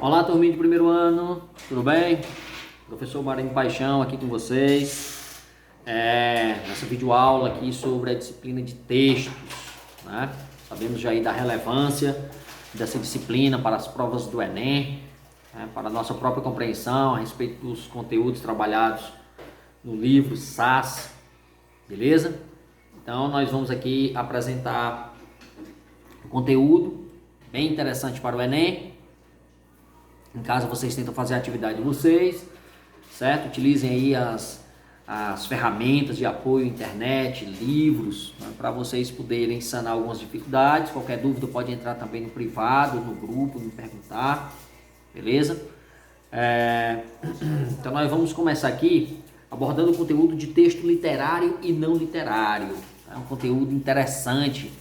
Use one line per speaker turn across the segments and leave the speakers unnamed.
Olá, turminha de primeiro ano, tudo bem? Professor Marinho Paixão aqui com vocês. Nessa videoaula aqui sobre a disciplina de textos, né? Sabemos já aí da relevância dessa disciplina para as provas do Enem, né? Para a nossa própria compreensão a respeito dos conteúdos trabalhados no livro SAS, beleza? Então nós vamos aqui apresentar um conteúdo bem interessante para o Enem. Em casa vocês tentam fazer a atividade de vocês, certo? Utilizem aí as ferramentas de apoio, internet, livros, né, para vocês poderem sanar algumas dificuldades. Qualquer dúvida pode entrar também no privado, no grupo, me perguntar, beleza? Então nós vamos começar aqui abordando o conteúdo de texto literário e não literário. É um conteúdo interessante.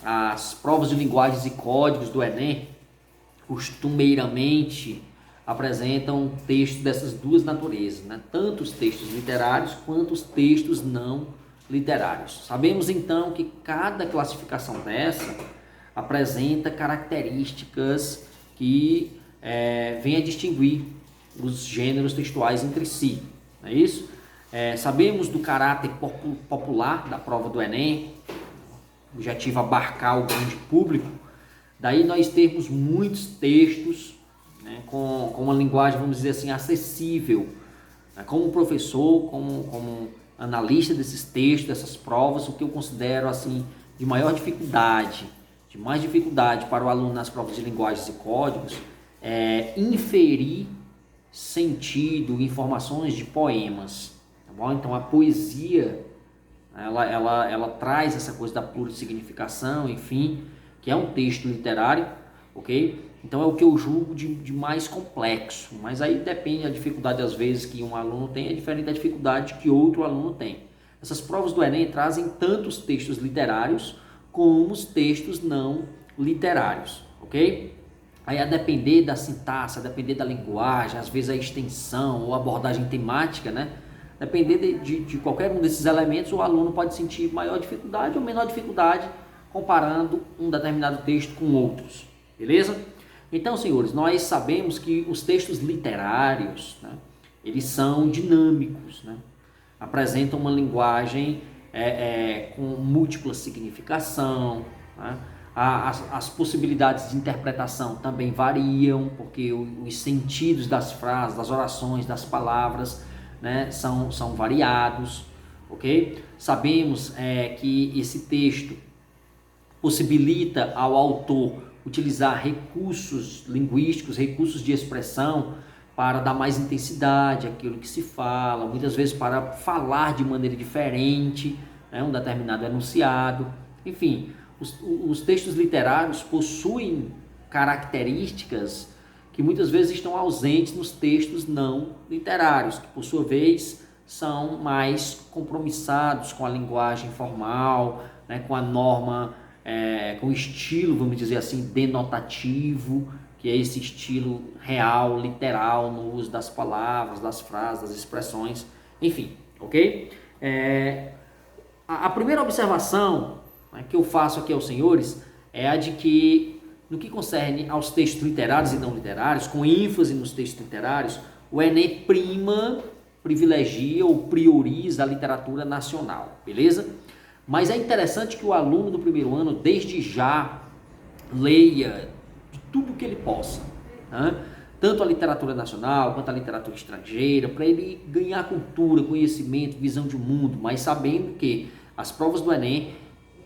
As provas de linguagens e códigos do Enem costumeiramente apresentam textos dessas duas naturezas, né? Tanto os textos literários quanto os textos não literários. Sabemos então que cada classificação dessa apresenta características que vêm a distinguir os gêneros textuais entre si, não é isso? Sabemos do caráter popular da prova do Enem, objetivo abarcar o grande público. Daí nós temos muitos textos, né, com uma linguagem, vamos dizer assim, acessível. Né? Como professor, como analista desses textos, dessas provas, o que eu considero assim de maior dificuldade, de mais dificuldade para o aluno nas provas de linguagens e códigos, é inferir sentido, informações de poemas. Tá bom? Então a poesia, ela traz essa coisa da plurissignificação, enfim, que é um texto literário, ok? Então é o que eu julgo de mais complexo, mas aí depende da dificuldade às vezes que um aluno tem, é diferente da dificuldade que outro aluno tem. Essas provas do Enem trazem tanto os textos literários como os textos não literários, ok? Aí a depender da sintaxe, a depender da linguagem, às vezes a extensão ou abordagem temática, né? Depender de qualquer um desses elementos, o aluno pode sentir maior dificuldade ou menor dificuldade comparando um determinado texto com outros, beleza? Então, senhores, nós sabemos que os textos literários, né, eles são dinâmicos, né? Apresentam uma linguagem com múltipla significação, né? As possibilidades de interpretação também variam, porque os sentidos das frases, das orações, das palavras, né, são variados, ok? Sabemos que esse texto possibilita ao autor utilizar recursos linguísticos, recursos de expressão para dar mais intensidade àquilo que se fala, muitas vezes para falar de maneira diferente, né, um determinado enunciado. Enfim, os textos literários possuem características que muitas vezes estão ausentes nos textos não literários, que por sua vez são mais compromissados com a linguagem formal, né, com a norma, com o estilo, vamos dizer assim, denotativo, que é esse estilo real, literal, no uso das palavras, das frases, das expressões, enfim, ok? A primeira observação, né, que eu faço aqui aos senhores é a de que, no que concerne aos textos literários e não literários, com ênfase nos textos literários, o Enem privilegia ou prioriza a literatura nacional, beleza? Mas é interessante que o aluno do primeiro ano, desde já, leia de tudo que ele possa, né? Tanto a literatura nacional quanto a literatura estrangeira, para ele ganhar cultura, conhecimento, visão de mundo, mas sabendo que as provas do Enem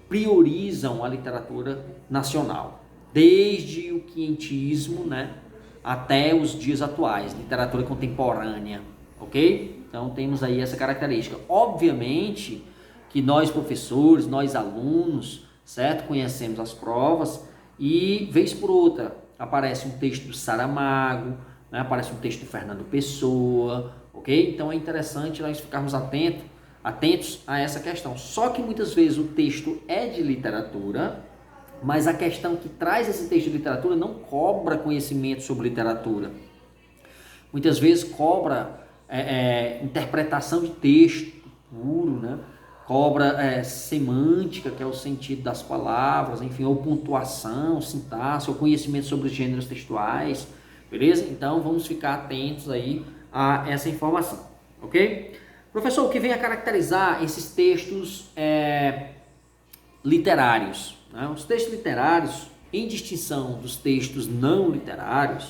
priorizam a literatura nacional, desde o quinhentismo, né, até os dias atuais, literatura contemporânea, ok? Então temos aí essa característica. Obviamente que nós professores, nós alunos, certo? Conhecemos as provas e, vez por outra, aparece um texto do Saramago, né? Aparece um texto do Fernando Pessoa, ok? Então é interessante nós ficarmos atentos a essa questão. Só que muitas vezes o texto é de literatura, mas a questão que traz esse texto de literatura não cobra conhecimento sobre literatura. Muitas vezes cobra interpretação de texto puro, né? cobra semântica, que é o sentido das palavras, enfim, ou pontuação, sintaxe, ou conhecimento sobre os gêneros textuais, beleza? Então vamos ficar atentos aí a essa informação, ok? Professor, o que vem a caracterizar esses textos literários, né? Os textos literários, em distinção dos textos não literários,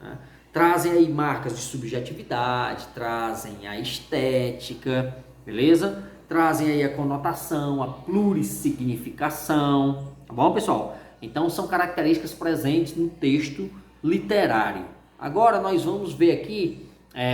né, trazem aí marcas de subjetividade, trazem a estética, beleza? Trazem aí a conotação, a plurissignificação, tá bom, pessoal? Então são características presentes no texto literário. Agora nós vamos ver aqui,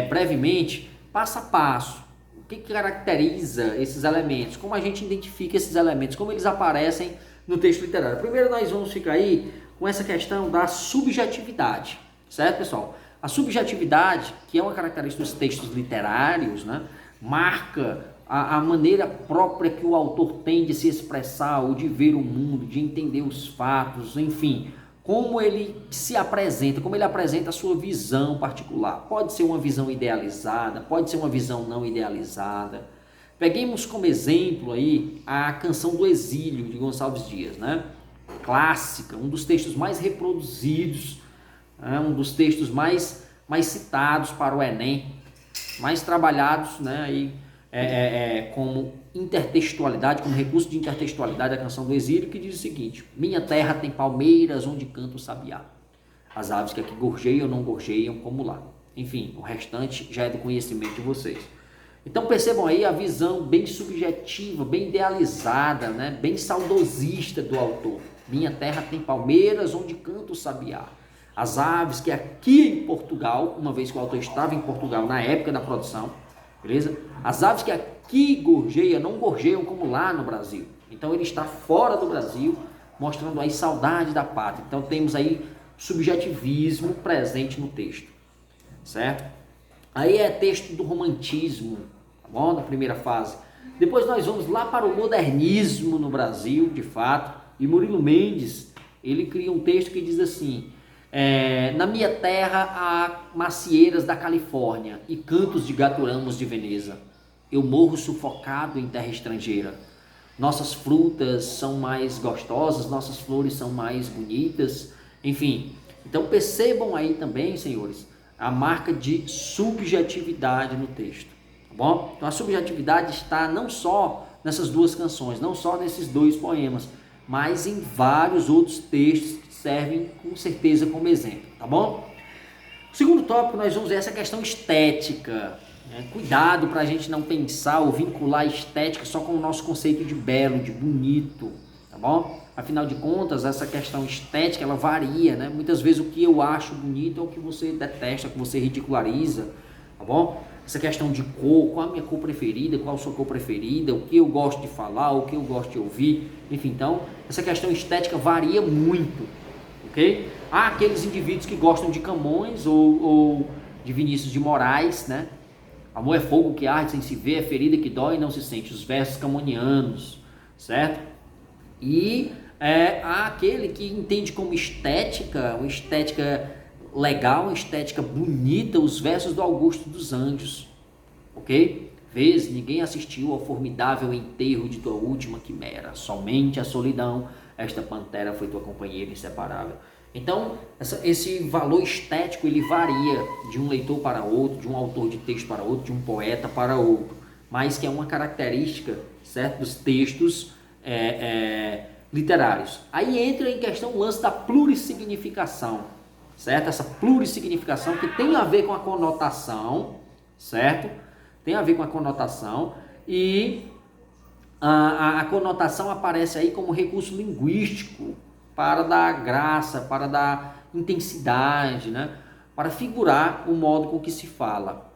brevemente, passo a passo, o que caracteriza esses elementos, como a gente identifica esses elementos, como eles aparecem no texto literário. Primeiro nós vamos ficar aí com essa questão da subjetividade, certo, pessoal? A subjetividade, que é uma característica dos textos literários, né, marca a maneira própria que o autor tem de se expressar ou de ver o mundo, de entender os fatos, enfim, como ele se apresenta, como ele apresenta a sua visão particular. Pode ser uma visão idealizada, pode ser uma visão não idealizada. Peguemos como exemplo aí a Canção do Exílio, de Gonçalves Dias, né? Clássica, um dos textos mais reproduzidos, um dos textos mais citados para o Enem, mais trabalhados, né, aí, como intertextualidade, como recurso de intertextualidade, a Canção do Exílio, que diz o seguinte: minha terra tem palmeiras onde canta o sabiá, as aves que aqui gorjeiam não gorjeiam como lá. Enfim, o restante já é do conhecimento de vocês. Então percebam aí a visão bem subjetiva, bem idealizada, né, bem saudosista do autor. Minha terra tem palmeiras onde canta o sabiá, as aves que aqui em Portugal, uma vez que o autor estava em Portugal na época da produção, beleza? As aves que aqui gorjeiam não gorjeiam como lá no Brasil. Então ele está fora do Brasil, mostrando aí saudade da pátria. Então temos aí subjetivismo presente no texto, certo? Aí é texto do romantismo, tá bom? Da primeira fase. Depois nós vamos lá para o modernismo no Brasil, de fato, e Murilo Mendes, ele cria um texto que diz assim: na minha terra há macieiras da Califórnia e cantos de gaturamos de Veneza. Eu morro sufocado em terra estrangeira. Nossas frutas são mais gostosas, nossas flores são mais bonitas. Enfim, então percebam aí também, senhores, a marca de subjetividade no texto, tá bom? Então a subjetividade está não só nessas duas canções, não só nesses dois poemas, mas em vários outros textos que servem com certeza como exemplo, tá bom? O segundo tópico nós vamos ver essa questão estética, né? Cuidado para a gente não pensar ou vincular a estética só com o nosso conceito de belo, de bonito, tá bom? Afinal de contas, essa questão estética, ela varia, né? Muitas vezes o que eu acho bonito é o que você detesta, o que você ridiculariza, tá bom? Essa questão de cor, qual a minha cor preferida, qual a sua cor preferida, o que eu gosto de falar, o que eu gosto de ouvir, enfim, então, essa questão estética varia muito, ok? Há aqueles indivíduos que gostam de Camões ou de Vinícius de Moraes, né? Amor é fogo que arde sem se ver, é ferida que dói e não se sente, os versos camonianos, certo? E há aquele que entende como estética, uma estética legal, uma estética bonita, os versos do Augusto dos Anjos, ok? Vês, ninguém assistiu ao formidável enterro de tua última quimera, somente a solidão, esta pantera foi tua companheira inseparável. Então, esse valor estético, ele varia de um leitor para outro, de um autor de texto para outro, de um poeta para outro, mas que é uma característica, certo, dos textos literários. Aí entra em questão o lance da plurissignificação, certo? Essa plurissignificação que tem a ver com a conotação, certo? Tem a ver com a conotação e a conotação aparece aí como recurso linguístico para dar graça, para dar intensidade, né? Para figurar o modo com que se fala.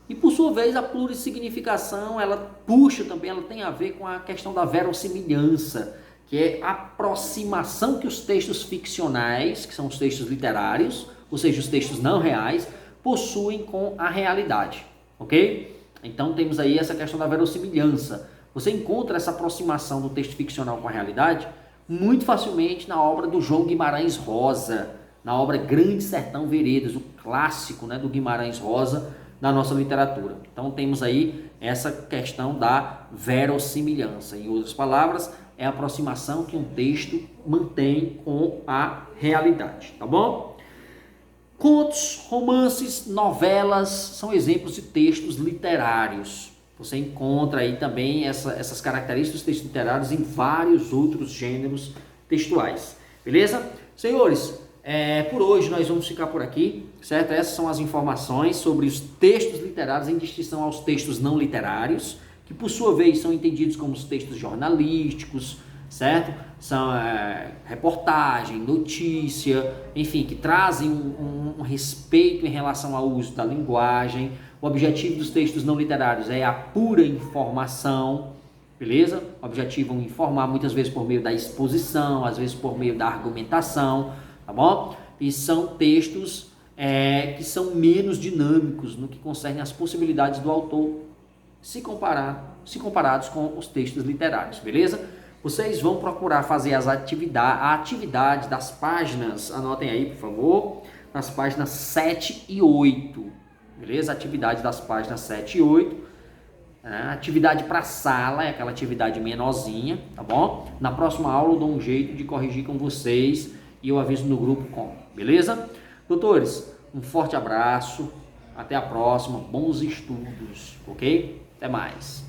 E por sua vez a plurissignificação, ela puxa também, ela tem a ver com a questão da verossimilhança, que é a aproximação que os textos ficcionais, que são os textos literários, ou seja, os textos não reais, possuem com a realidade, ok? Então temos aí essa questão da verossimilhança. Você encontra essa aproximação do texto ficcional com a realidade muito facilmente na obra do João Guimarães Rosa, na obra Grande Sertão Veredas, o clássico, né, do Guimarães Rosa, da nossa literatura. Então temos aí essa questão da verossimilhança. Em outras palavras, é a aproximação que um texto mantém com a realidade, tá bom? Contos, romances, novelas são exemplos de textos literários. Você encontra aí também essas características dos textos literários em vários outros gêneros textuais. Beleza? Senhores, por hoje nós vamos ficar por aqui, certo? Essas são as informações sobre os textos literários em distinção aos textos não literários, que por sua vez são entendidos como os textos jornalísticos, certo? São reportagem, notícia, enfim, que trazem um respeito em relação ao uso da linguagem. O objetivo dos textos não literários é a pura informação, beleza? Objetivam informar muitas vezes por meio da exposição, às vezes por meio da argumentação, tá bom? E são textos que são menos dinâmicos no que concerne às possibilidades do autor se comparados com os textos literários, beleza? Vocês vão procurar fazer a atividade das páginas, anotem aí por favor, nas páginas 7 e 8, beleza? Atividade das páginas 7 e 8, atividade para sala, é aquela atividade menorzinha, tá bom? Na próxima aula eu dou um jeito de corrigir com vocês e eu aviso no grupo como, beleza? Doutores, um forte abraço, até a próxima, bons estudos, ok? Até mais.